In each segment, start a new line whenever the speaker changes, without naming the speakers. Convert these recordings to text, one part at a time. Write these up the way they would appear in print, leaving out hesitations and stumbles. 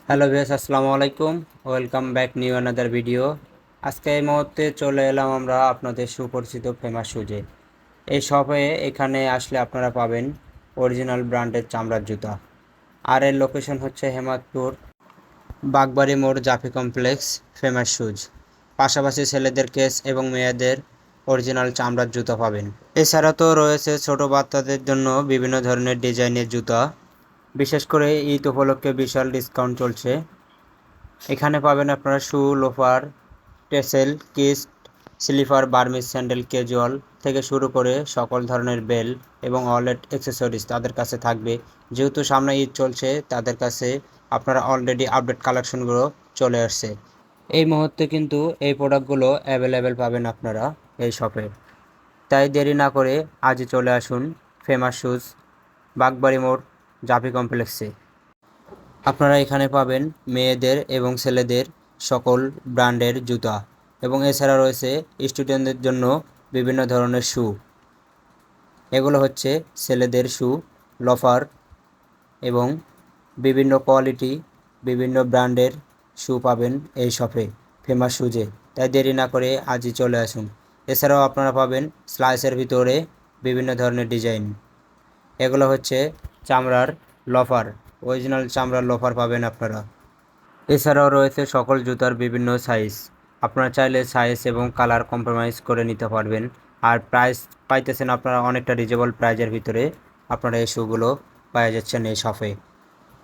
Hello viewers, আসসালামু আলাইকুম। Welcome back new another video. আজকে এই মুহূর্তে চলে এলাম আমরা আপনাদের সুপরিচিত ফেমাস শুজে। এই শপে এখানে আসলে আপনারা পাবেন অরিজিনাল ব্র্যান্ডের চামড়ার জুতা। আর এর লোকেশন হচ্ছে হেমাদপুর বাগবাড়ি মোড়, জাফি কমপ্লেক্স, ফেমাস শুজ। পাশাপাশি ছেলেদের কেস এবং মেয়েদের অরিজিনাল চামড়ার জুতা পাবেন। এছাড়া তো রয়েছে ছোট বাচ্চাদের জন্য বিভিন্ন ধরনের ডিজাইনের জুতা। বিশেষ করে ঈদ উপলক্ষে বিশাল ডিসকাউন্ট চলছে। এখানে পাবেন আপনারা শু, লোফার, টেসেল, কিস্ট, স্লিপার, বার্মিজ স্যান্ডেল, ক্যাজুয়াল থেকে শুরু করে সকল ধরনের বেল এবং ওয়ালেট অ্যাক্সেসরিজ তাদের কাছে থাকবে। যেহেতু সামনে ঈদ চলছে, তাদের কাছে আপনারা অলরেডি আপডেট কালেকশনগুলো চলে আসছে। এই মুহূর্তে কিন্তু এই প্রোডাক্টগুলো অ্যাভেলেবেল পাবেন আপনারা এই শপে। তাই দেরি না করে আজই চলে আসুন ফেমাস শুজ, বাগবাড়ি মোড়, জাফি কমপ্লেক্সে। আপনারা এখানে পাবেন মেয়েদের এবং ছেলেদের সকল ব্র্যান্ডের জুতা এবং এছাড়া রয়েছে স্টুডেন্টদের জন্য বিভিন্ন ধরনের শু। এগুলো হচ্ছে ছেলেদের শু, লোফার এবং বিভিন্ন কোয়ালিটি, বিভিন্ন ব্র্যান্ডের শু পাবেন এই শপে ফেমাস শুজে। তাই দেরি না করে আজই চলে আসুন। এছাড়াও আপনারা পাবেন স্লাইসের ভিতরে বিভিন্ন ধরনের ডিজাইন। এগুলো হচ্ছে চামড়ার লোফার, অরিজিনাল চামড়ার লোফার পাবেন আপনারা। এছাড়াও রয়েছে সকল জুতার বিভিন্ন সাইজ। আপনারা চাইলে সাইজ এবং কালার কম্প্রোমাইজ করে নিতে পারবেন। আর প্রাইস পাইতেছেন আপনারা অনেকটা রিজনেবল প্রাইজের ভিতরে আপনারা এই শুগুলো পেয়ে যাচ্ছেন এই শপে।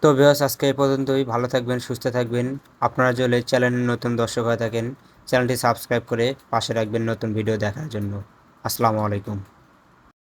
তো ভিউয়ার্স, আজকে এই পর্যন্তই। ভালো থাকবেন, সুস্থ থাকবেন। আপনারা যদি চ্যানেলের নতুন দর্শক হয়ে থাকেন, চ্যানেলটি সাবস্ক্রাইব করে পাশে রাখবেন নতুন ভিডিও দেখার জন্য। আসসালামু আলাইকুম।